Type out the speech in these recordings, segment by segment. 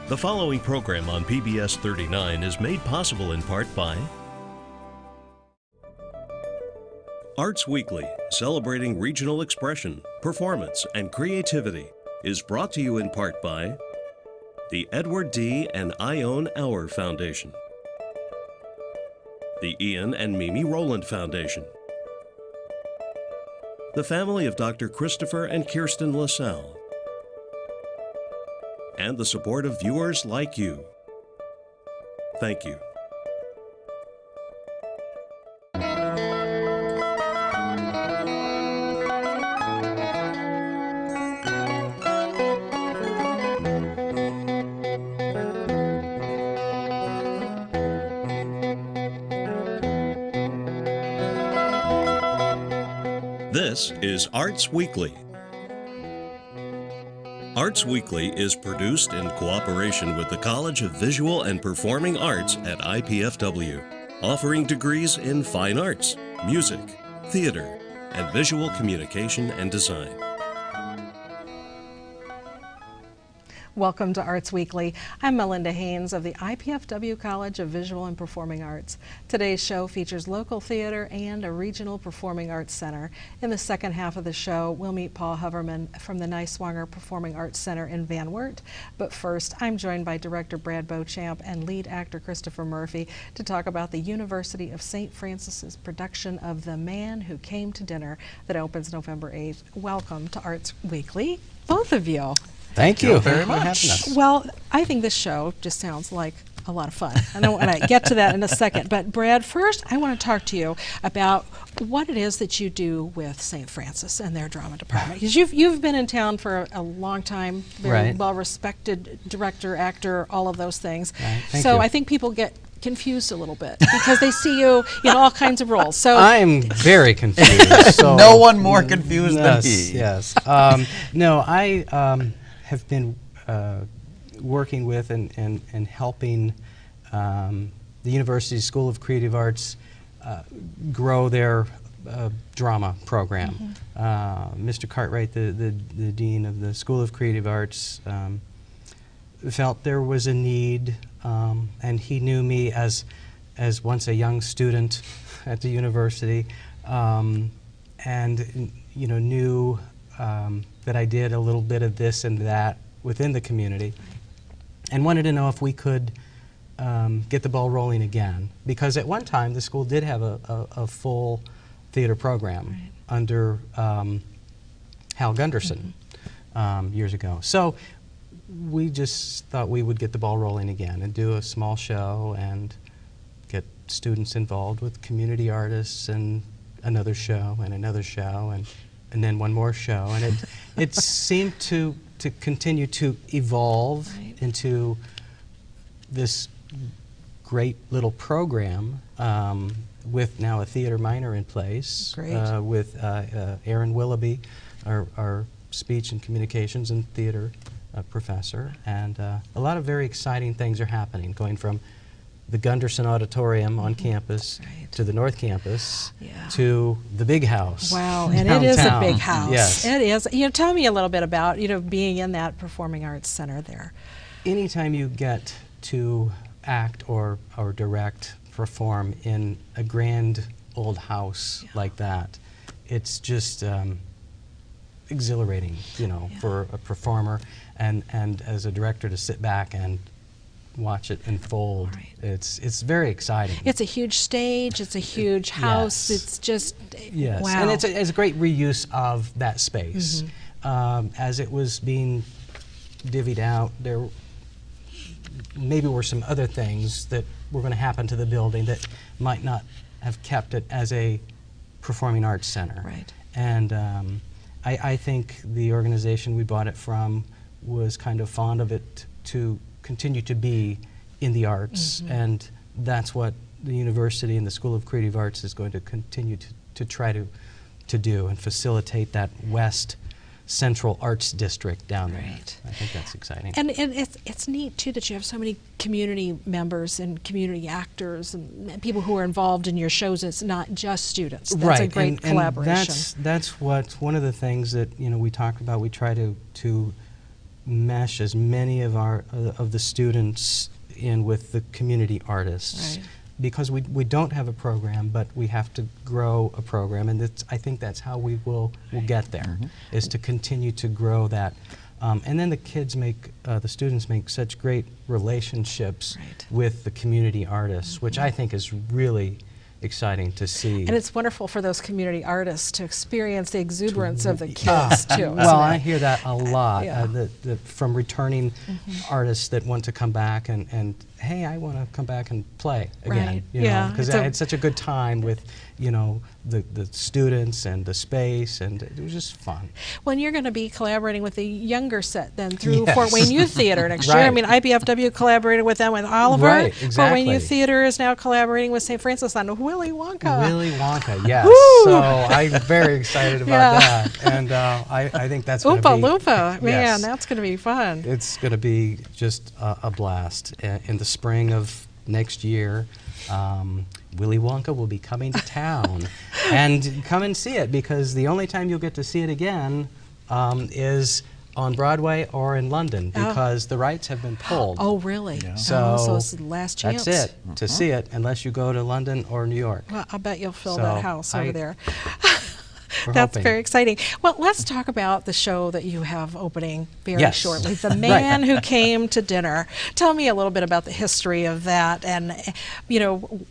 The following program on PBS 39 is made possible in part by Arts Weekly, celebrating regional expression, performance, and creativity, is brought to you in part by the Edward D. and Ione Auer Foundation, the Ian and Mimi Rowland Foundation, the family of Dr. Christopher and Kirsten LaSalle, and the support of viewers like you. Thank you. This is Arts Weekly. Arts Weekly is produced in cooperation with the College of Visual and Performing Arts at IPFW, offering degrees in fine arts, music, theater, and visual communication and design. Welcome to Arts Weekly. I'm Melinda Haines of the IPFW College of Visual and Performing Arts. Today's show features local theater and a regional performing arts center. In the second half of the show, we'll meet Paul Hoverman from the Niswonger Performing Arts Center in Van Wert. But first, I'm joined by director Brad Beauchamp and lead actor Christopher Murphy to talk about the University of St. Francis's production of The Man Who Came to Dinner that opens November 8th. Welcome to Arts Weekly, both of you. Thank you very much. Well, I think this show just sounds like a lot of fun. I know when I get to that in a second. But Brad, first I want to talk to you about what it is that you do with St. Francis and their drama department. Because you've been in town for a long time, very well-respected director, actor, all of those things. Right. Thank so you. I think people get confused a little bit because they see you in all kinds of roles. So I'm very confused. So no one more confused than he. Yes. No, I have been working with and helping the University School of Creative Arts grow their drama program. Mr. Cartwright, the Dean of the School of Creative Arts, felt there was a need, and he knew me as once a young student at the university, and knew that I did a little bit of this and that within the community, and wanted to know if we could get the ball rolling again. Because at one time the school did have a full theater program under Hal Gunderson years ago. So we just thought we would get the ball rolling again and do a small show and get students involved with community artists, and another show and another show and then one more show, and it seemed to continue to evolve into this great little program with now a theater minor in place with Aaron Willoughby, our speech and communications and theater professor, and a lot of very exciting things are happening, going from the Gunderson Auditorium on campus to the North Campus to the big house. Wow, and downtown. it is a big house. Yes. It is. Tell me a little bit about, being in that Performing Arts Center there. Anytime you get to act or direct, perform in a grand old house like that, it's just exhilarating, for a performer and as a director to sit back and watch it unfold. It's very exciting. It's a huge stage, it's a huge house, it's just, wow. And it's a great reuse of that space. As it was being divvied out, there maybe were some other things that were going to happen to the building that might not have kept it as a performing arts center. And I think the organization we bought it from was kind of fond of it to continue to be in the arts, and that's what the university and the School of Creative Arts is going to continue to try to do, and facilitate that West Central Arts District down there. I think that's exciting. And it's neat too that you have so many community members and community actors and people who are involved in your shows. It's not just students. That's a great collaboration. And that's what one of the things that we talked about. We try to mesh as many of the students in with the community artists. Right. Because we don't have a program, but we have to grow a program, and I think that's how we will get there, is to continue to grow that. And then the kids the students make such great relationships with the community artists, which I think is really exciting to see. And it's wonderful for those community artists to experience the exuberance of the kids too. Well, I hear that a lot Yeah. from returning artists that want to come back and hey, I want to come back and play again. Right. You Yeah, because I had such a good time with the students and the space, and it was just fun. Well, and you're going to be collaborating with the younger set then through Yes. Fort Wayne Youth Theater next year. I Right. mean, IPFW collaborated with them with Oliver. Right, Fort Wayne Youth exactly. Theater is now collaborating with St. Francis on Willy Wonka. Willy Wonka, yes. Woo! So I'm very excited about that, and I think that's going to Oompa be Loompa, man, yes. that's going to be fun. It's going to be just a blast. In the spring of next year, Willy Wonka will be coming to town. And come and see it, because the only time you'll get to see it again is on Broadway or in London, because the rights have been pulled. Oh, really? So, So it's the last chance. that's it, to see it, unless you go to London or New York. Well, I'll bet you'll fill So that house over there. We're That's hoping. very exciting. Well, let's talk about the show that you have opening very Yes. shortly, The Man Who Came to Dinner. Tell me a little bit about the history of that, and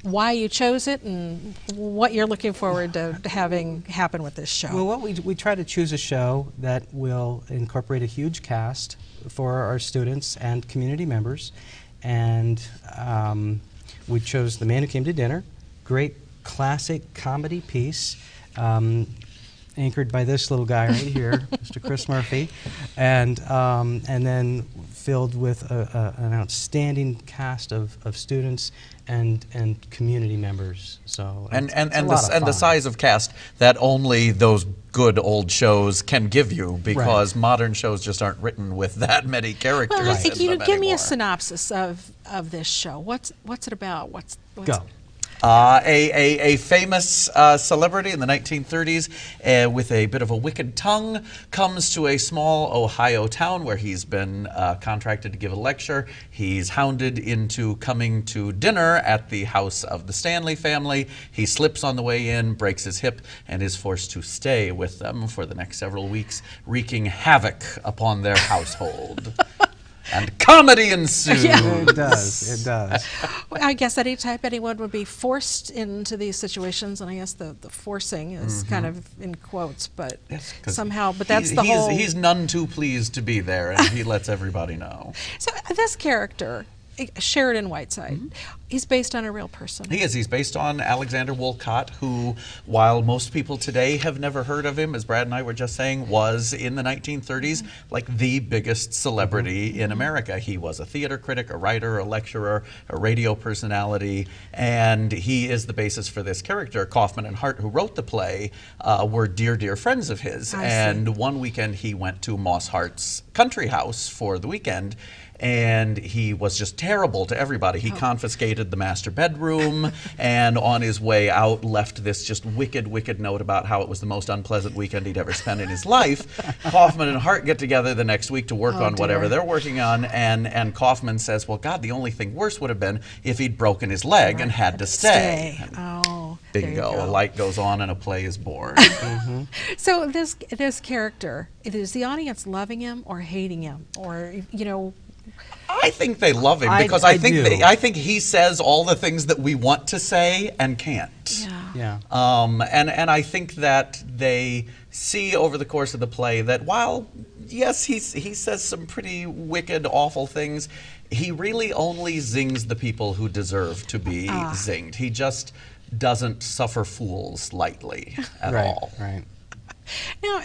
why you chose it, and what you're looking forward to having happen with this show. Well, we try to choose a show that will incorporate a huge cast for our students and community members, and we chose The Man Who Came to Dinner, great classic comedy piece, anchored by this little guy right here, Mr. Chris Murphy, and then filled with an outstanding cast of students and community members. So And it's a and lot of the fun. size of cast that only those good old shows can give you, because modern shows just aren't written with that many characters. Well, in them give me a anymore. synopsis of this show. What's it about? What's Go. A famous celebrity in the 1930s with a bit of a wicked tongue comes to a small Ohio town where he's been contracted to give a lecture. He's hounded into coming to dinner at the house of the Stanley family. He slips on the way in, breaks his hip, and is forced to stay with them for the next several weeks, wreaking havoc upon their household. And comedy ensues. It does. It does. Well, I guess any time anyone would be forced into these situations, and I guess the forcing is kind of in quotes, but somehow, but that's the whole. He's none too pleased to be there, and he lets everybody know. So this character, Sheridan Whiteside, he's based on a real person. He is. He's based on Alexander Wolcott, who, while most people today have never heard of him, as Brad and I were just saying, was in the 1930s like the biggest celebrity in America. He was a theater critic, a writer, a lecturer, a radio personality, and he is the basis for this character. Kaufman and Hart, who wrote the play, were dear, dear friends of his. And one weekend he went to Moss Hart's country house for the weekend, and he was just terrible to everybody. He confiscated the master bedroom, and on his way out left this just wicked, wicked note about how it was the most unpleasant weekend he'd ever spent in his life. Kaufman and Hart get together the next week to work on whatever they're working on, and Kaufman says, well, God, the only thing worse would have been if he'd broken his leg and had to stay. Oh, there you Bingo. go. A light goes on and a play is born. So this character, is the audience loving him or hating him, or I think they love him because I I think do. I think he says all the things that we want to say and can't. Yeah. And I think that they see over the course of the play that while, yes, he says some pretty wicked, awful things, he really only zings the people who deserve to be zinged. He just doesn't suffer fools lightly at all. Right. Now,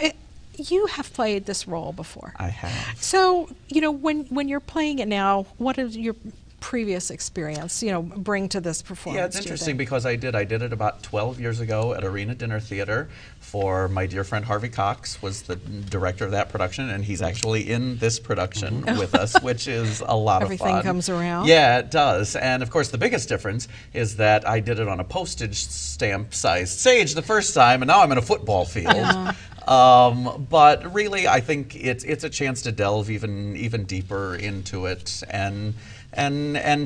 you have played this role before. I have. So, when you're playing it now, what is your previous experience, bring to this performance? Yeah, it's do you interesting think? because I did it about 12 years ago at Arena Dinner Theater for my dear friend Harvey Cox was the director of that production, and he's actually in this production with us, which is a lot of fun. Everything comes around. Yeah, it does. And of course, the biggest difference is that I did it on a postage stamp sized stage the first time, and now I'm in a football field. But really, I think it's a chance to delve even deeper into it and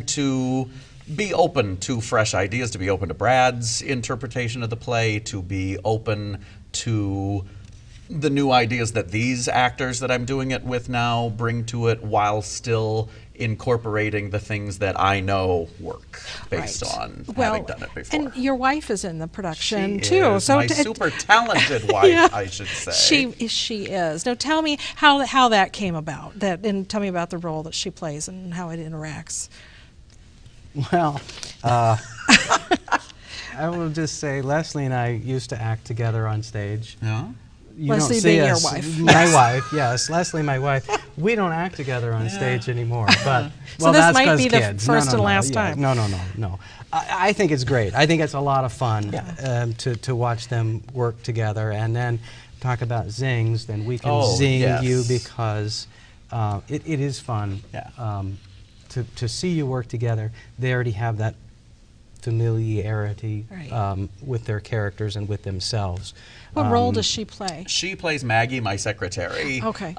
to be open to fresh ideas, to be open to Brad's interpretation of the play, to be open to the new ideas that these actors that I'm doing it with now bring to it, while still incorporating the things that I know work based on having done it before. And your wife is in the production She too. is my super talented wife, Yeah. I should say. She is. Now tell me how that came about. And tell me about the role that she plays and how it interacts. Well, I will just say Leslie and I used to act together on stage. Yeah. You Leslie don't see being your us, wife. my wife, yes, Leslie, my wife. We don't act together on stage anymore, but So well, this that's might 'cause be the kids. first and no, last yeah, time. No. I think it's great. I think it's a lot of fun to watch them work together, and then talk about zings. Then we can zing you because it is fun. Yeah. To see you work together. They already have that familiarity with their characters and with themselves. What role does she play? She plays Maggie, my secretary, Okay.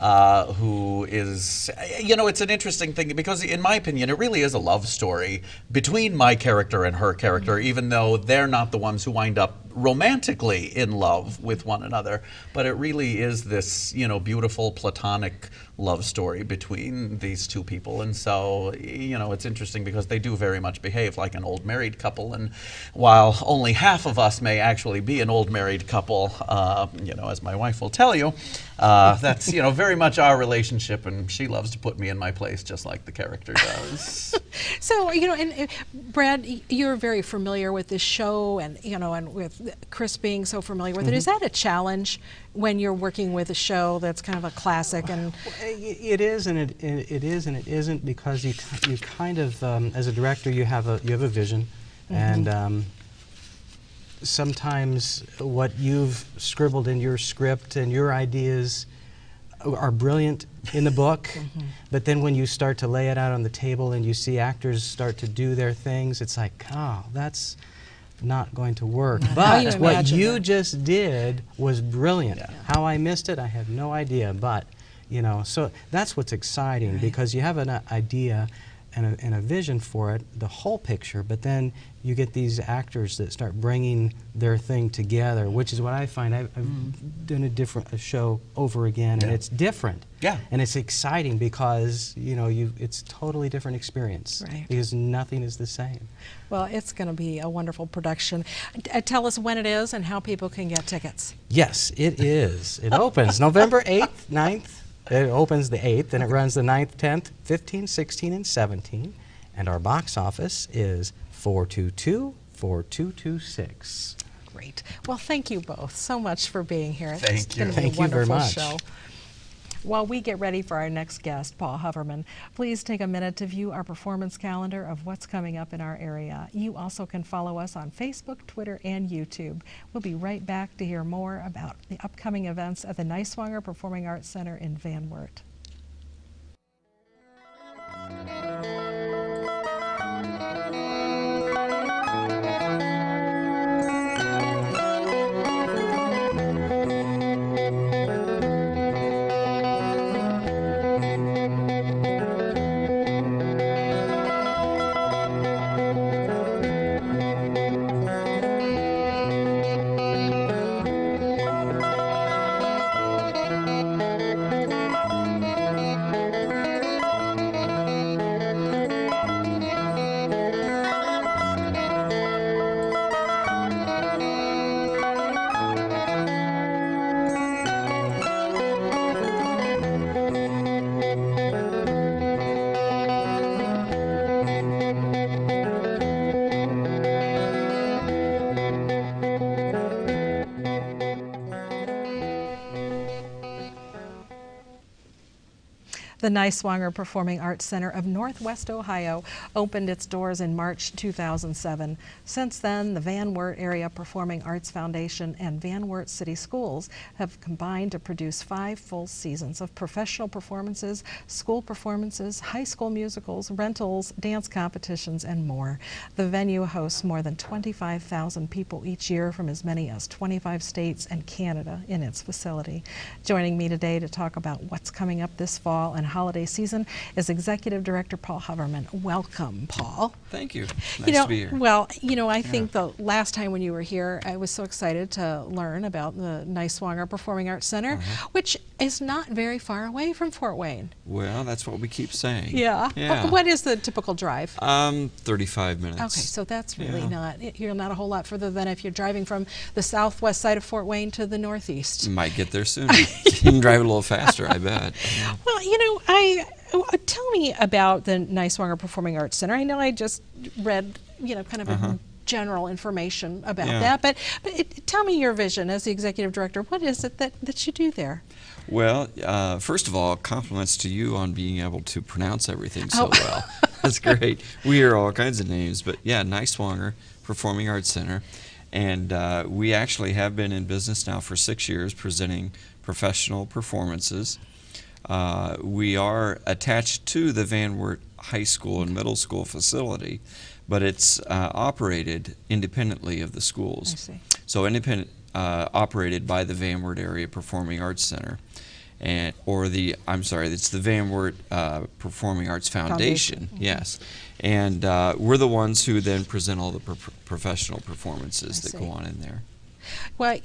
who is, it's an interesting thing because, in my opinion, it really is a love story between my character and her character, even though they're not the ones who wind up romantically in love with one another. But it really is this, beautiful platonic love story between these two people. And so, it's interesting because they do very much behave like an old married couple. And while only half of us may actually be an old married couple, as my wife will tell you, that's, very much our relationship, and she loves to put me in my place just like the character does. So, and Brad, you're very familiar with this show, and, and with Chris being so familiar with it. Is that a challenge when you're working with a show that's kind of a classic? And it is, and it is, and it isn't, because you kind of, as a director, you have a vision, and sometimes what you've scribbled in your script and your ideas are brilliant in the book, but then when you start to lay it out on the table and you see actors start to do their things, it's like, oh, that's not going to work. But what you just did was brilliant. Yeah. How I missed it, I have no idea. But, so that's what's exciting, because you have an idea and a vision for it, the whole picture, but then you get these actors that start bringing their thing together, which is what I find. I've done a show over again, and it's different. Yeah. And it's exciting because, it's a totally different experience. Right. Because nothing is the same. well, it's going to be a wonderful production. Tell us when it is and how people can get tickets. Yes, it is. It opens November 8th, 9th. It opens the 8th, and it runs the 9th, 10th, 15th, 16th, and 17th. And our box office is 422-4226. Great. Well, thank you both so much for being here. Thank It's you. going to be Thank a you very wonderful much. show. While we get ready for our next guest, Paul Hoverman, please take a minute to view our performance calendar of what's coming up in our area. You also can follow us on Facebook, Twitter, and YouTube. We'll be right back to hear more about the upcoming events at the Niswonger Performing Arts Center in Van Wert. The Niswonger Performing Arts Center of Northwest Ohio opened its doors in March 2007. Since then, the Van Wert Area Performing Arts Foundation and Van Wert City Schools have combined to produce 5 full seasons of professional performances, school performances, high school musicals, rentals, dance competitions, and more. The venue hosts more than 25,000 people each year from as many as 25 states and Canada in its facility. Joining me today to talk about what's coming up this fall and holiday season is Executive Director Paul Hoverman. Welcome, Paul. Thank you. Nice to be here. Well, I think the last time when you were here, I was so excited to learn about the Niswonger Performing Arts Center, which is not very far away from Fort Wayne. Well, that's what we keep saying. Yeah. What is the typical drive? 35 minutes. Okay, so that's really you're not a whole lot further than if you're driving from the southwest side of Fort Wayne to the northeast. You might get there sooner. You can drive a little faster, I bet. Well, tell me about the Niswonger Performing Arts Center. I know I just read, kind of a general information about that, but tell me your vision as the executive director. What is it that you do there? Well, first of all, compliments to you on being able to pronounce everything so well. That's great. We hear all kinds of names, but yeah, Niswonger Performing Arts Center. And we actually have been in business now for 6 years presenting professional performances. We are attached to the Van Wert High School and Middle School facility, but it's operated independently of the schools. I see. So independent, operated by the Van Wert Area Performing Arts Center, it's the Van Wert Performing Arts Foundation. Yes, and we're the ones who then present all the professional performances that go on in there. Well,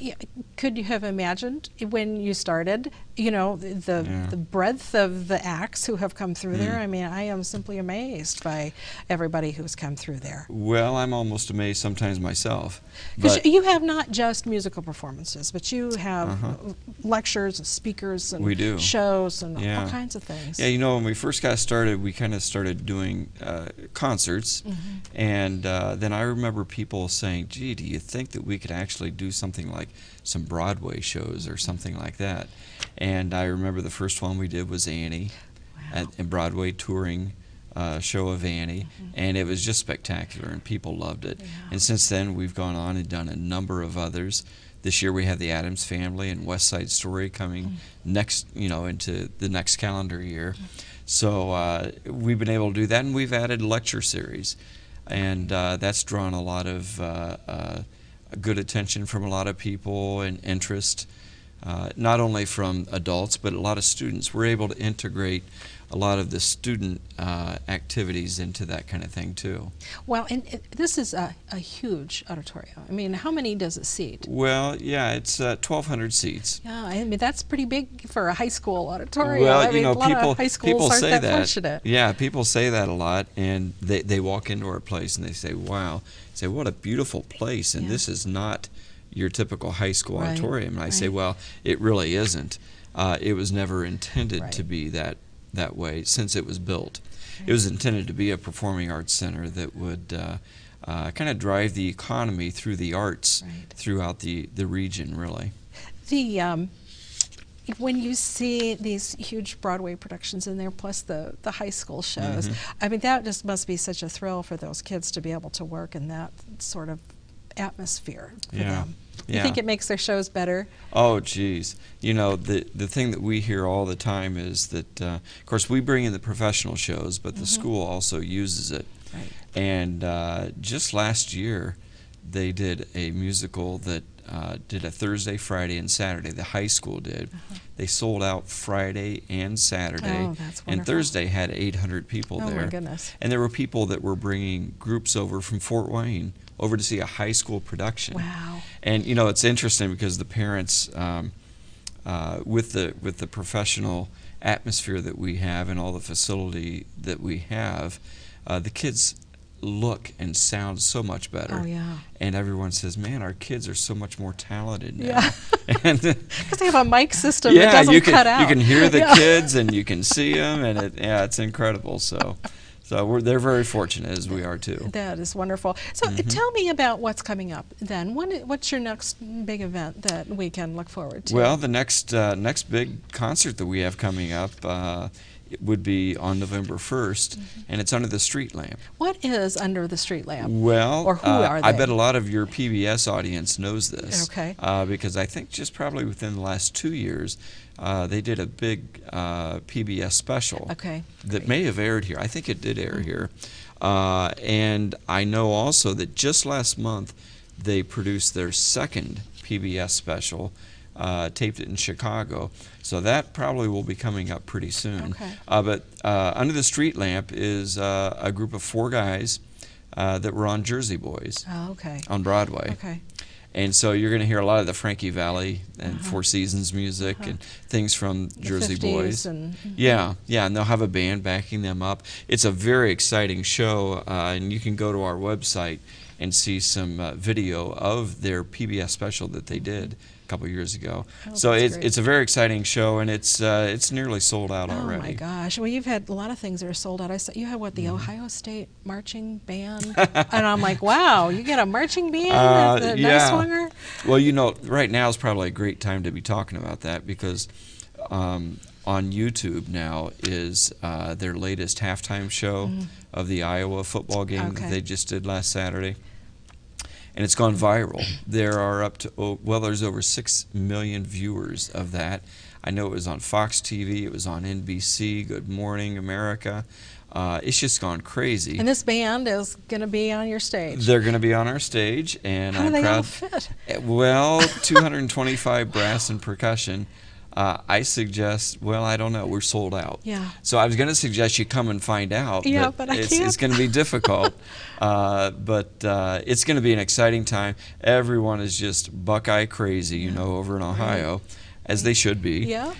could you have imagined when you started, the breadth of the acts who have come through there? I mean, I am simply amazed by everybody who's come through there. Well, I'm almost amazed sometimes myself. Because you have not just musical performances, but you have lectures and speakers and shows and all kinds of things. Yeah, when we first got started, we kind of started doing concerts, and then I remember people saying, gee, do you think that we could actually do something like some Broadway shows or something like that? And I remember the first one we did was Annie, a Broadway touring show of Annie, and it was just spectacular, and people loved it. And since then, we've gone on and done a number of others. This year we have the Addams Family and West Side Story coming next, into the next calendar year. So we've been able to do that, and we've added lecture series, and that's drawn a lot of good attention from a lot of people and interest, not only from adults but a lot of students. We're able to integrate a lot of the student activities into that kind of thing too. Well, and this is a huge auditorium. I mean, how many does it seat? Well, yeah, it's 1,200 seats. Yeah, I mean, that's pretty big for a high school auditorium. Well, I mean, a lot of high schools aren't say that fortunate. Yeah, people say that a lot, and they walk into our place and they say, wow, what a beautiful place, and this is not your typical high school auditorium. And I say, well, it really isn't. It was never intended to be that way since it was built. It was intended to be a performing arts center that would kind of drive the economy through the arts throughout the region, really. When you see these huge Broadway productions in there, plus the high school shows, I mean, that just must be such a thrill for those kids to be able to work in that sort of atmosphere for them. You think it makes their shows better? Oh, geez. The thing that we hear all the time is that, of course, we bring in the professional shows, but the school also uses it. Right. And just last year, they did a musical that did a Thursday, Friday, and Saturday. The high school did. They sold out Friday and Saturday. Oh, that's wonderful. And Thursday had 800 people there. Oh, my goodness. And there were people that were bringing groups over from Fort Wayne over to see a high school production. Wow. And it's interesting because the parents, with the professional atmosphere that we have and all the facility that we have, the kids look and sound so much better. Oh, yeah. And everyone says, man, our kids are so much more talented now. Yeah. Because they have a mic system that doesn't cut out. You can hear the kids and you can see them, and it's incredible. So they're very fortunate, as we are too. That is wonderful. So tell me about what's coming up then. What's your next big event that we can look forward to? Well, the next big concert that we have coming up it would be on November 1st, and it's under the street lamp. What is under the street lamp? Well, or who are they? I bet a lot of your PBS audience knows this. Okay. Because I think just probably within the last 2 years, they did a big PBS special Okay. that may have aired here. I think it did air here. And I know also that just last month they produced their second PBS special, taped it in Chicago. So that probably will be coming up pretty soon. Okay. But Under the Street Lamp is a group of 4 guys that were on Jersey Boys Oh, okay. on Broadway. Okay. And so you're going to hear a lot of the Frankie Valli and Four Seasons music and things from Jersey 50s Boys. and- Yeah, and they'll have a band backing them up. It's a very exciting show, and you can go to our website and see some video of their PBS special that they did a couple years ago. Oh, So that's it's great. it's a very exciting show, and it's nearly sold out already. Oh my gosh! Well, you've had a lot of things that are sold out. I saw you had what, the Ohio State marching band, and I'm like, wow, you get a marching band at the Niswonger? Well, you know, right now is probably a great time to be talking about that because on YouTube now is their latest halftime show of the Iowa football game Okay. that they just did last Saturday. And it's gone viral. There are up to, there's over 6 million viewers of that. I know it was on Fox TV, it was on NBC, Good Morning America. It's just gone crazy. And this band is going to be on your stage. They're going to be on our stage, and How do I'm they all proud. fit? Well, 225 brass and percussion. I suggest, I don't know, we're sold out. Yeah. So I was going to suggest you come and find out. Yeah, but I it's can't. going to be difficult. But it's going to be an exciting time. Everyone is just Buckeye crazy, you know, over in Ohio, as they should be. Yeah.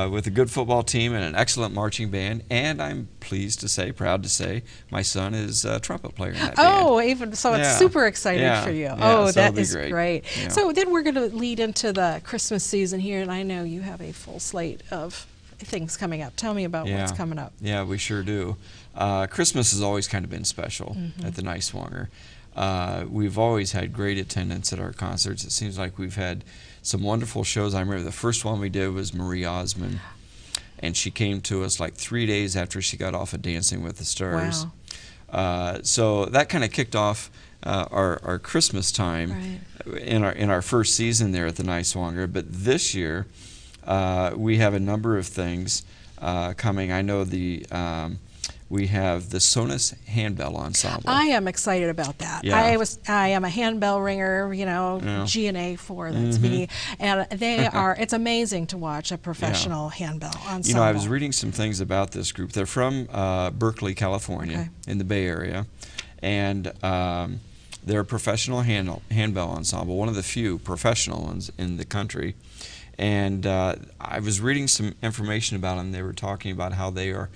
With a good football team and an excellent marching band. And I'm pleased to say, proud to say, my son is a trumpet player in that band. Oh, even so, it's Yeah. super exciting Yeah. for you. Yeah, Oh, so that it'll be is great. great. Yeah. So then we're going to lead into the Christmas season here, and I know you have a full slate of things coming up. Tell me about what's coming up. Yeah, we sure do. Christmas has always kind of been special at the Niswonger. We've always had great attendance at our concerts. It seems like we've had some wonderful shows. I remember the first one we did was Marie Osmond, and she came to us like 3 days after she got off of Dancing with the Stars. Wow. So that kind of kicked off our Christmas time in our first season there at the Niswonger. But this year we have a number of things coming. I know we have the Sonus Handbell Ensemble. I am excited about that. Yeah. I am a handbell ringer, you know, Yeah. G&A 4, that's me. And they are, it's amazing to watch a professional handbell ensemble. You know, I was reading some things about this group. They're from Berkeley, California, in the Bay Area, and they're a professional handbell ensemble, one of the few professional ones in the country. And I was reading some information about them. They were talking about how they are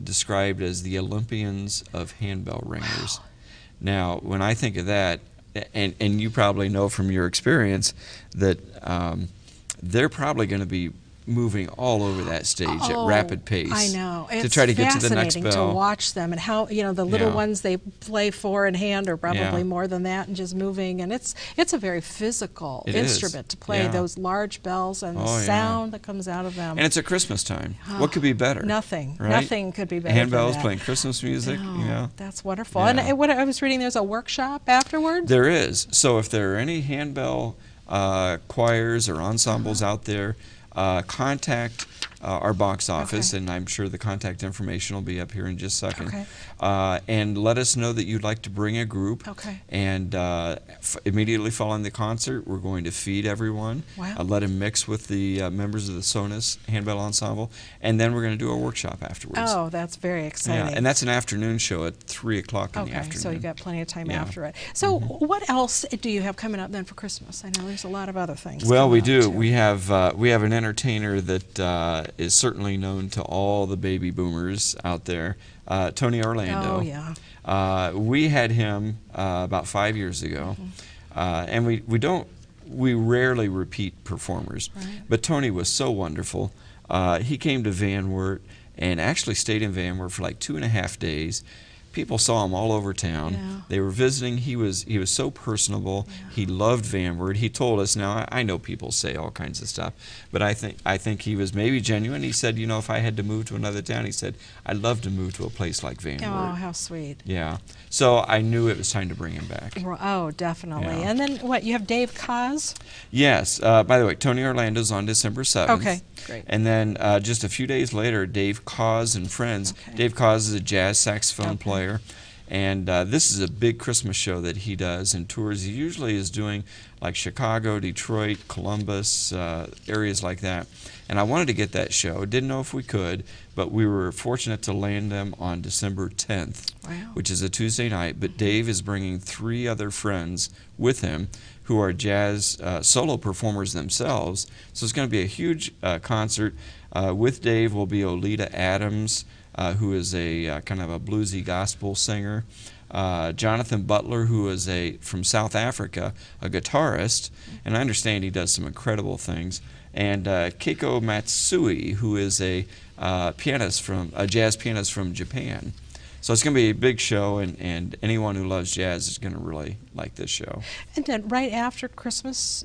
described as the Olympians of handbell ringers. Now, when I think of that, and you probably know from your experience that they're probably going to be moving all over that stage at rapid pace. I know. To It's try to get to the next fascinating bell. to watch them and how, you know, the little Yeah. ones they play 4 in hand are probably Yeah. more than that and just moving. And it's a very physical It is. instrument to play, Yeah. those large bells and Oh, the yeah. sound that comes out of them. And it's at Christmas time. What could be better? Nothing. Right? Nothing could be better than Handbells that. playing Christmas music, Oh, you know. that's wonderful. Yeah. And what I was reading, there's a workshop afterwards? There is. So if there are any handbell choirs or ensembles out there, contact our box office, and I'm sure the contact information will be up here in just a second. Okay. And let us know that you'd like to bring a group. Okay. And immediately following the concert, we're going to feed everyone. Wow. Let them mix with the members of the Sonus Handbell Ensemble, and then we're going to do a workshop afterwards. Oh, that's very exciting. Yeah, and that's an afternoon show at 3 o'clock in the Okay, afternoon. so you got plenty of time Yeah. after it. So what else do you have coming up then for Christmas? I know there's a lot of other things. Well, coming we up, do. too. We have an entertainer that is certainly known to all the baby boomers out there, Tony Orlando. Oh, yeah. We had him about 5 years ago, and we rarely repeat performers. Right. But Tony was so wonderful. He came to Van Wert and actually stayed in Van Wert for like 2.5 days. people saw him all over town. Yeah. They were visiting. He was so personable. Yeah. He loved Van Wert. He told us. Now I know people say all kinds of stuff, but I think he was maybe genuine. He said, you know, if I had to move to another town, he said, I'd love to move to a place like Van Wert. Oh, how sweet. Yeah. So I knew it was time to bring him back. Oh, definitely. Yeah. And then what? You have Dave Cause? Yes. By the way, Tony Orlando's on December 7th. Okay, great. And then just a few days later, Dave Cause and Friends. Okay. Dave Cause is a jazz saxophone Okay. player. And this is a big Christmas show that he does and tours. He usually is doing like Chicago, Detroit, Columbus, areas like that. And I wanted to get that show. Didn't know if we could, but we were fortunate to land them on December 10th, Wow. which is a Tuesday night. But Dave is bringing 3 other friends with him who are jazz solo performers themselves. So it's going to be a huge concert. With Dave will be Oleta Adams, who is a kind of a bluesy gospel singer. Jonathan Butler, who is from South Africa, a guitarist, and I understand he does some incredible things. And Keiko Matsui, who is a jazz pianist from Japan. So it's going to be a big show, and anyone who loves jazz is going to really like this show. And then right after Christmas,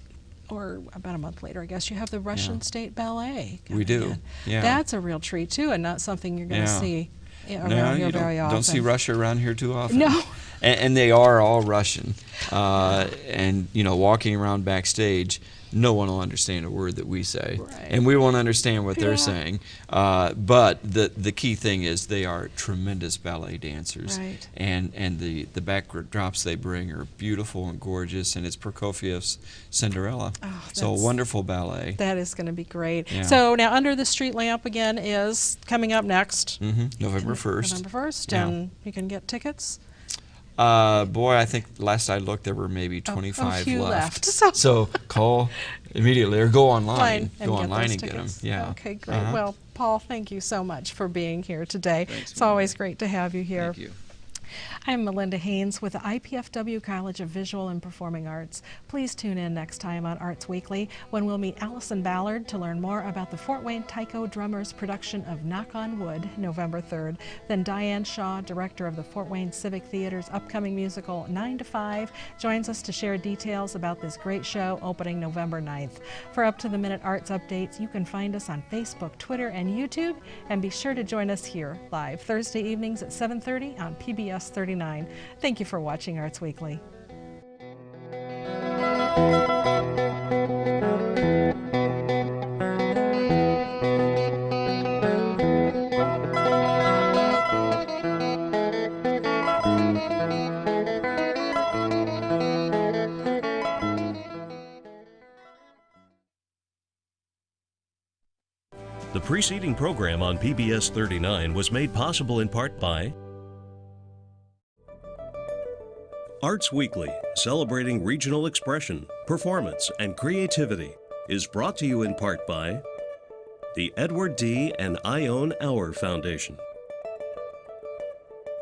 or about a month later, I guess, you have the Russian Yeah. State Ballet. We coming do, in. yeah. That's a real treat, too, and not something you're going to Yeah. see around No, here you very often. don't see Russia around here too often. No. And they are all Russian. And, you know, walking around backstage, no one will understand a word that we say. Right. And we won't understand what they're Yeah. saying. But the key thing is they are tremendous ballet dancers. Right. And the backdrops they bring are beautiful and gorgeous. And it's Prokofiev's Cinderella. Oh, So a that's- wonderful ballet. That is going to be great. Yeah. So now Under the Street Lamp again is coming up next. November 1st. November 1st, Yeah. and you can get tickets. Boy, I think last I looked there were maybe 25 few left. left. So call immediately or go online. Fine, and Go get online those and get them. tickets. Yeah. Okay, great. Uh-huh. Well, Paul, thank you so much for being here today. Thanks, It's always great to have you here. Thank you. I'm Melinda Haines with the IPFW College of Visual and Performing Arts. Please tune in next time on Arts Weekly when we'll meet Allison Ballard to learn more about the Fort Wayne Taiko Drummers production of Knock on Wood, November 3rd. Then Diane Shaw, director of the Fort Wayne Civic Theater's upcoming musical 9 to 5, joins us to share details about this great show opening November 9th. For up-to-the-minute arts updates, you can find us on Facebook, Twitter, and YouTube, and be sure to join us here live Thursday evenings at 7:30 on PBS 39. Thank you for watching Arts Weekly. The preceding program on PBS 39 was made possible in part by Arts Weekly, celebrating regional expression, performance, and creativity, is brought to you in part by the Edward D. and Ione Auer Foundation,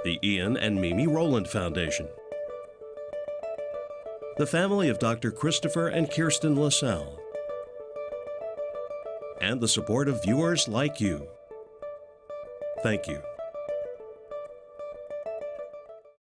the Ian and Mimi Rowland Foundation, the family of Dr. Christopher and Kirsten LaSalle, and the support of viewers like you. Thank you.